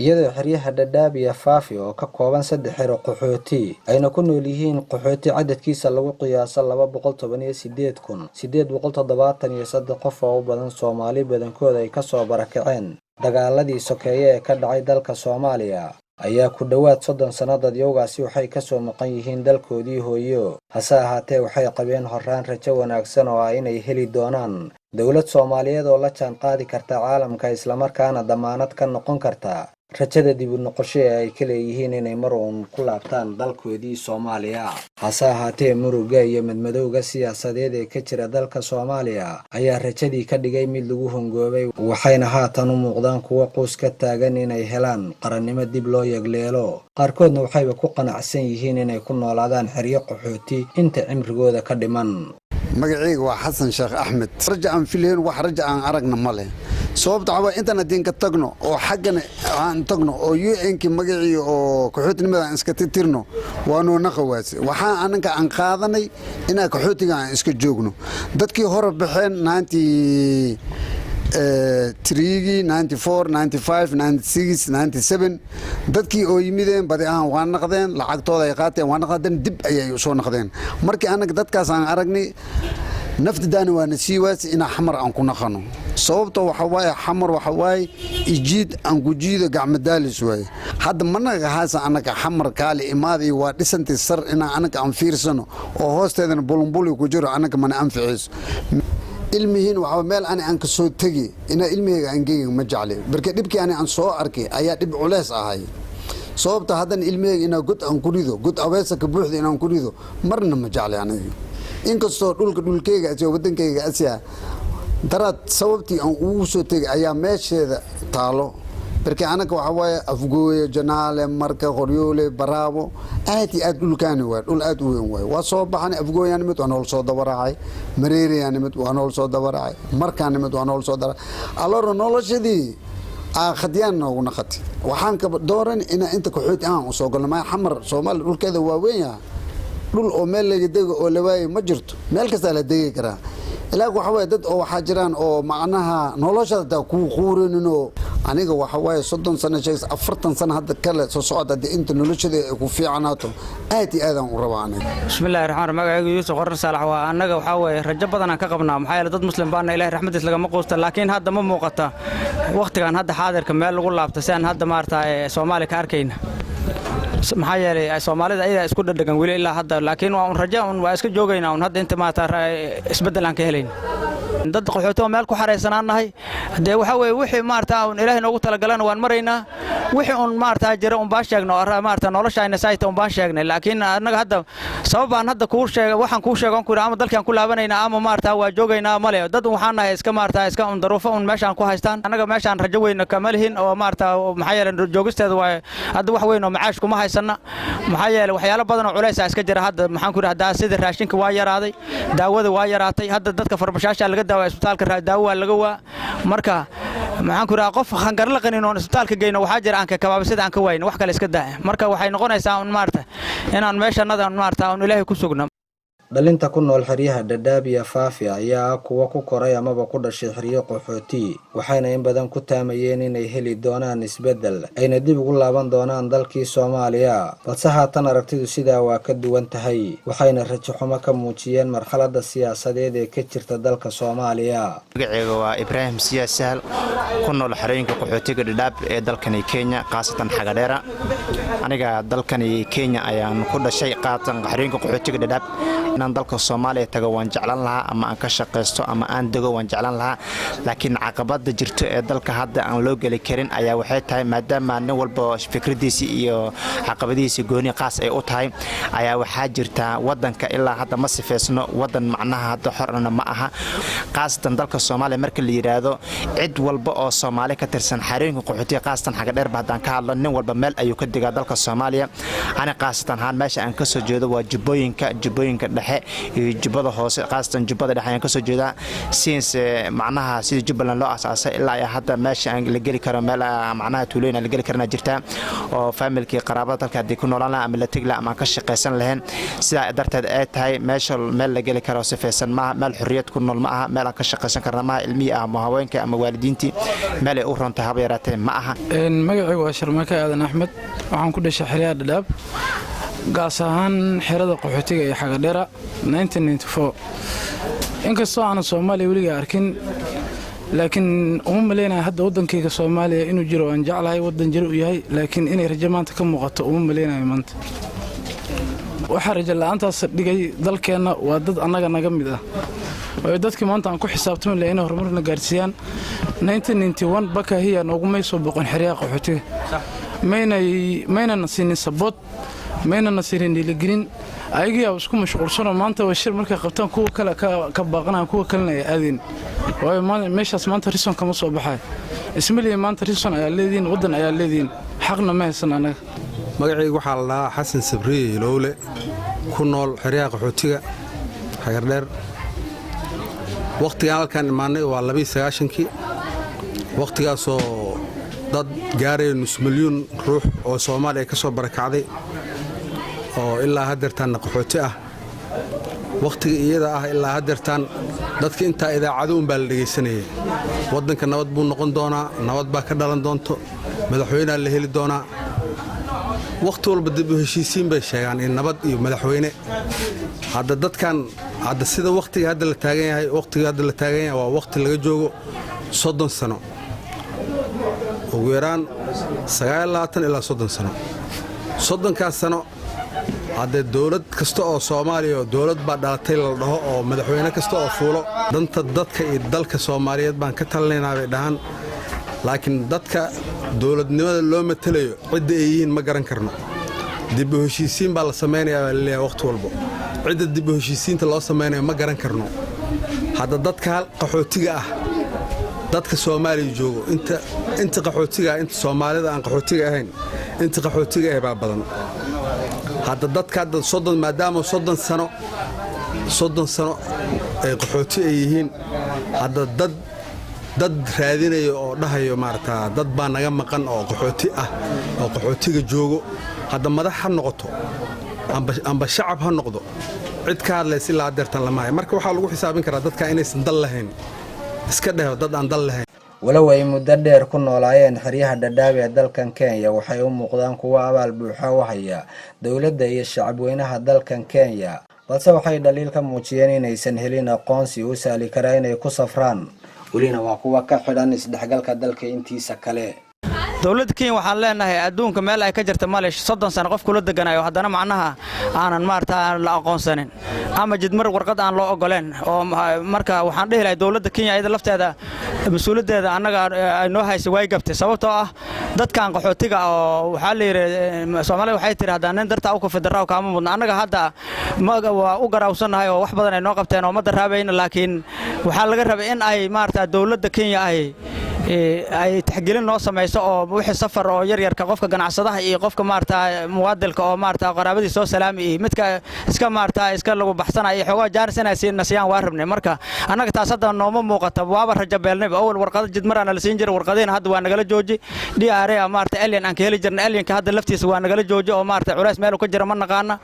iyadoo xeryaha Dadaab iyo Faafi oo ka kooban 3 xero qaxooti ayna ku nool yihiin qaxooti cadadkiisa lagu qiyaaso 218,873 qof oo u badan Soomaali badankooda ay ka soo barakaceen dagaaladii sokeeye ee ka dhacay dalka Soomaaliya ayaa ku dhawaad 30 sanadood yowgaasi waxay ka soo maqan yihiin dalkoodii hooyo hase ahaatee waxay qabeen horaan rajo wanaagsan oo ah inay heli doonaan dawlad Soomaaliyeed oo la jaan qaadi karta caalamka isla markaana damaanad ka noqon karta rajada dib u noqosho ee ay ka leeyihiin inay mar uun ku laabtaan dalkoodii Soomaaliya hase ahaatee muruga iyo madmadowga siyaasadeed ee ka jira dalka Soomaaliya ayaa rajadii ka dhigay mid lagu hongoobay waxayna haatan u muuqdaan kuwa qoys ka taagan inay helaan qarannimo dib loo yagleelo qaarkoodna waxayba ku qanacsan yihiin inay ku noolaadaan xeryo qaxooti inta cimrigooda ka dhiman magacayga waa xasan sheekh axmed raja aan filayn wax raja aan aragna ma leh sababta waa intaan adinka tagno oo xaqana aan tagno oo UN-ki magacii oo qaxootinimada aan iska tirtirno waanu naqawaas waxaan anaka aan qaadanay inaan qaxootiga aan iska joogno dadkii hore baxeen 90 94 95 96 97 dadkii oo yimideen badi aan waan naqdeen lacagtooda ay qaateen waan naqdeen dib ayay u soo naqdeen markii anaga dadkaas aan aragnay naftidaana waa nasiiwaas ina xamar aan ku naqano sababta waxa waaye xamar waxa waaye ijiid aan ku jiido gacmadaalis waaye hadda managa haasa anaga xamar kaali imaadi waa dhisantay sar ina anaga aan fiirsano oo hoosteedana bulunbuli ku jiro anaga mana anficiiso ilmihiin waxa meel aan ka soo tagi ina ilmihayga aan geeyay ma jeclay barka dibkii aan soo arkay ayaa dib culeys ahay sababta hadan ilmihayga ina god aan ku rido god aweesa ka buuxdo inaan ku rido marna ma jeclay aniga inkastoo dhulkayga asoo wadankayga asiya darad sababtii aan ugu soo tagay ayaa meesheeda taalo barka anaga waxa waaye afgooye janaale marka qoryoole baraabo aad iyo aad dhulkaani waa dhul aad u weyn waay waa soo baxan afgooyaan mid aan soo dabaracay mareeriyaan mid aan soo dabaracay markaan mid aan soo dabaracay aloro noloshadii khadiyaan noogu naqati waxaan ka dooran inta qaxooti aan u soo galno ma xamar Soomaali dhulkeeda waa weyn yahay dhul oo meel laga dego oo la waayay ma jirto meel kasta la degi karaa ilaa waxa way dad oo waxa jiraan oo macnaha noloshada ku quurinino aniga waxa way 30 sano sheeys 40 sano hadda kale soo socda inta noloshada ku fiicnaato aad iyo aad aan u rabaanay bismillaahir rahmaanir magacaygu Yuusuf Qorne Saalax waa anaga waxa way rajo badan aan ka qabnaa maxay yeelay dad muslim baan Ilaahay raxmadiisa laga maqoosta laakiin hadda ma muuqata waqtigan hadda xaadirka meel lagu laabto si aan hadda maartay Soomaali ka arkayna maxaa yeelay Soomaalida ay isku dhadhagan wili ilaa hadda laakiin waa rajo waa iska joogaynaa hadda inta maartay isbedel aan ka helayn dad qaxooto meel ku xareysanaanahay hadee waxa way wixii maartay Ilaahay noogu talagalana waan maraynaa wixii on maartay jira on baa sheegno maartay noloshayna sayta on baa sheegnay laakiin anaga hadda sababaan hadda ku sheegay waxaan ku sheegan ku ama dalkan ku laabanayna ama maartay waa joogaynaa male dad waxaan nahay iska maartay iska on daruufo on meeshaan ku haystaan anaga meeshaan rajo weyn ka malihin oo maartay maxay yeelay joogisteedu waa hadda wax weyn oo macaash kuma haysana maxay yeelay waxyaalo badan oo culays iska jira hadda maxaan ku raahdaa sida raashinka waa yaraaday daawada waa yaraatay hadda dadka farmashaasha laga daawa isbitaalka daawo laga waa marka maxaan ku raahdaa qof khangar la qanin oo isbitaalka geeyno waxa jira aan ka kabaabsada aan ka wayn wax kale iska daa marka waxay noqonaysaa un maartay inaan meeshanada maartay aan Ilaahay ku sugno dhalinta ku nool xeryaha Dadaab iyo Faafi ayaa kuwa ku koray amaba ku dhashay xeryo qaxooti waxayna in badan ku taamayeen inay heli doonaan isbedel ayna dib ugu laaban doonaan dalkii Soomaaliya balse haatan aragtidu sidaa waa ka duwan tahay waxayna rajo xumo ka muujiyeen marxaladda siyaasadeed ee ka jirta dalka Soomaaliya magacayga waa Ibrahim Siyaasal ku nool xerooyinka qaxootiga Dadaab ee dalkani Kenya qaasatan Xagadheera aniga dalkani Kenya ayaan ku dhashay qaatan xerooyinka qaxootiga Dadaab inaan dalka Soomaaliya tago waan jeclan lahaa ama aan ka shaqeysto ama aan dago waan jeclan lahaa laakiin caqabada jirto ee dalka hadda aan loo gali karin ayaa waxay tahay maadaama nin walba fikradiisa iyo caqabadiisa gooni qaas ay u tahay ayaa waxa jirta wadanka ilaa hadda ma sifeysno wadan macnaha hadda xorna ma aha qaasatan dalka Soomaaliya marka la yiraahdo cid walba oo Soomaali ka tirsan xarooyinka qaxootiga qaasatan Xagadheer baadaan ka hadlo nin walba meel ayuu ka digaa dalka Soomaaliya ana qaasatan haan meesha aan ka soo jeedo waa Jubbooyinka dhexe iyo jubbada hoose qaasatan jubbada dhexe ayaan ka soo jeedaa since macnaha sida Jubbaland loo asaasay ilaa ay hadda meesha aan la geli karo meel macnaha tuuleena la geli karna jirta oo familkii qaraabada dalka hadii ku noolaan ama la tagla ama ka shaqeysan lahayn sida darteed ay tahay meesha meel la geli karo sifaysan ma meel xurriyad ku nool ma aha meel ka shaqeysan karna ma ilmi ah ama haweenka ama waalidiintii meel ay u runta haba yaraatee ma aha magacaygu waa Sharmaaka Aadan Axmed waxaan ku dhashay xiriyaha Dhadhaab gaas ahaan xirada qaxootiga ee Xagadheera 1994 inkastoo aan Soomaaliya weliga arkin laakiin uma maleynaa hadda wadankayga Soomaaliya inuu jiro aan jeclahay wadan jiro u yahay laakiin inay rajo maanta ka muuqato uma maleynaa maanta waxa rajo la'aantaas dhigay dalkeena waa dad annaga naga mid ah oo dadkii maanta aan ku xisaabtami lahayn horumarna gaarsiiyaan 1991 baka hiya noogu mayso boqon xiriyaha qaxootiga mayna nasiinin sabot mayna nasiinin dhiiligelin ayaga isku mashquulsan maanta waa shir markay qabtaan kuwa kale ka baaqanaan kuwa kalena ay aadeen way meeshaas maanta rison kama soo baxay ismaliye maanta rison ayaa leediin wadan ayaa leediin xaqna ma haysan anaga magacaygu waxa la Xasan Sabriye Lowle ku nool xiriyaha qaxootiga Xagardheer waqtigan halkan imaanay waa 29kii waqtigaasoo dad gaaray nus milyan ruux oo Soomaaliya ka soo barakacday oo ilaa hadeertan qaxooti ah waqtiga iyada ah ilaa hadeertan dadka inta idaacado baa la dhageysanayay wadanka nabad buu noqon doonaa nabad baa ka dhalan doonto madaxweynaha la heli doonaa waqti walba dib u heshiisiin bay sheegaan in nabad iyo madaxweyne hadda dadkan hadda sida waqtiga hadda la taagan yahay waa waqti laga joogo 30 sano ugu yaraan 29 ilaa 30 sano 30kaas sano hadda dawlad kasta oo Soomaaliya dawlad baa dhalatay la dhaho oo madaxweyne kasta oo fuulo danta dadka iyo dalka Soomaaliyeed baan ka talinaynaa bay dhahan laakiin dadka dawladnimada loo matalayo cidda ay yihiin ma garan karno dib u heshiisiin baa la sameeyaa leeyahay waqti walba cidda dib u heshiisiinta loo sameeyo ma garan karno hadda dadka qaxootiga ah dadka Soomaaliya joogo inta qaxootiga inta Soomaalida aan qaxootiga ahayn inta qaxootiga ay baa badan hadda dadka 30 maadaama 30 sano ay qaxooti ay yihiin hadda dad raadinayo oo dhahayo maarta dad baa naga maqan oo qaxooti ah oo qaxootiga joogo hadda madax ha noqoto amba shacab ha noqdo cid ka hadlaysa ilaa hadeertan lama hay marka waxaa lagu xisaabin karaa dadka inaysan dal lahayn iska dhaho dad aan dal lahayn walow ay muddo dheer ku noolaayeen xiriyaha Dhadhaab ee dalkan Kenya waxay u muuqdaan kuwa abaal buuxa u haya dawladda iyo shacabweynaha dalkan Kenya balse waxay dhaliil ka muujiyeen inaysan helin aqoonsi u saali kara inay ku safraan walina waa kuwa ka xidhan isdhexgalka dalka intiisa kale dawladda Kenya waxaan leenahay adduunka meel ay ka jirto Malaysia 30 sano qof kula deganayo haddana macnaha aanan maarta la aqoonsanin ama jidmar warqad aan loo ogoleen oo marka waxaan dhihi dawladda Kenya iyada lafteeda mas'uuliyadeeda anaga ay noo hayso way gabtay sababtoo ah dadkan qaxootiga oo waxa la yiraahdaa Soomaaliya waxay tiraahdaa nin darta ku federaalka kama mudna anaga hadda waa u garawsanahay oo wax badan ay noo qabteen oo ma daraabayna laakiin waxa laga rabay in ay maarta dawladda Kenya ay taxgelin noo sameeyso oo wixii safar oo yaryarka qofka ganacsadaha iyo qofka maarta muwaadilka oo maarta qaraabadii soo salaamay midka iska maarta iska lagu baxsanayo xogaa jaarisanaysay nasiyaan waa rabnay marka anaga taas hadda nooma muuqata waaba rajo beelnay awal warqad jidmarana la siin jiray warqadeen hadda waa nagala jooji DRA maarta alien aan ka heli jirnay alienka hadda laftiisa waa nagala jooji oo maarta culays meel ka jira ma naqaana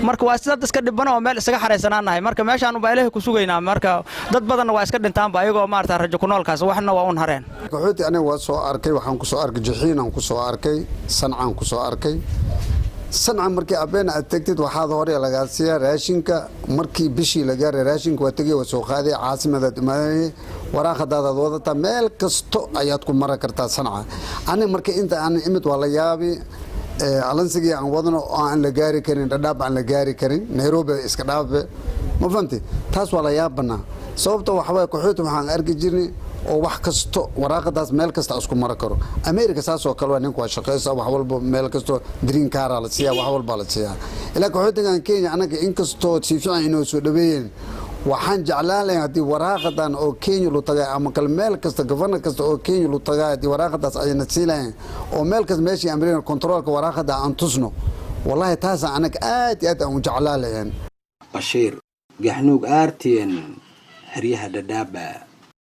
marka waa sidoo iska dhibano oo meel isaga xareysanaanahay marka meeshaan u baa ku sugaynaa marka dad badan waa iska dhintaan ba ayagoo maarta rajo ku noolkaas waxna waa un hareen qaxooti aniga waa soo arkay waxaan ku soo arkay jixiin aan ku soo arkay sancaan ku soo arkay sanca markii abeena aad tagtid waxaad hore laga siyaa raashinka markii bishii la gaaray raashinka waa tagay waa soo qaaday caasimada imaanay waraaqadaada wadata meel kasto ayaad ku mara kartaa sanca ani markii inta aan imid waa la yaabi alansigii aan wadno aan la gaari karin Dhadhaab aan la gaari karin Nairobi iska dhaabe ma fahamtay taas waa la yaabana sababtoo waxa way qaxooti waxaan arki jirnay oo wax kasto waraaqadaas meel kasta isku mara karo America saas oo kale waa ninku shaqeysa wax walba meel kasto green card la siiyaa wax walba la siiyaa ilaa qaxootigan Kenya anaga inkasto si fiican inoo soo dhaweeyeen waxaan jeclaan lahayn hadii waraaqadan oo Kenya lu tagay ama kal meel kasta governor kasta oo Kenya lu tagay hadii waraaqadaas ay nasiilaan oo meel kasta meeshii American controlka waraaqada aan tusno wallahi taas anaga aad aan u jeclaan lahayn Bashir gaxnuug RTN xeryaha Dadaab.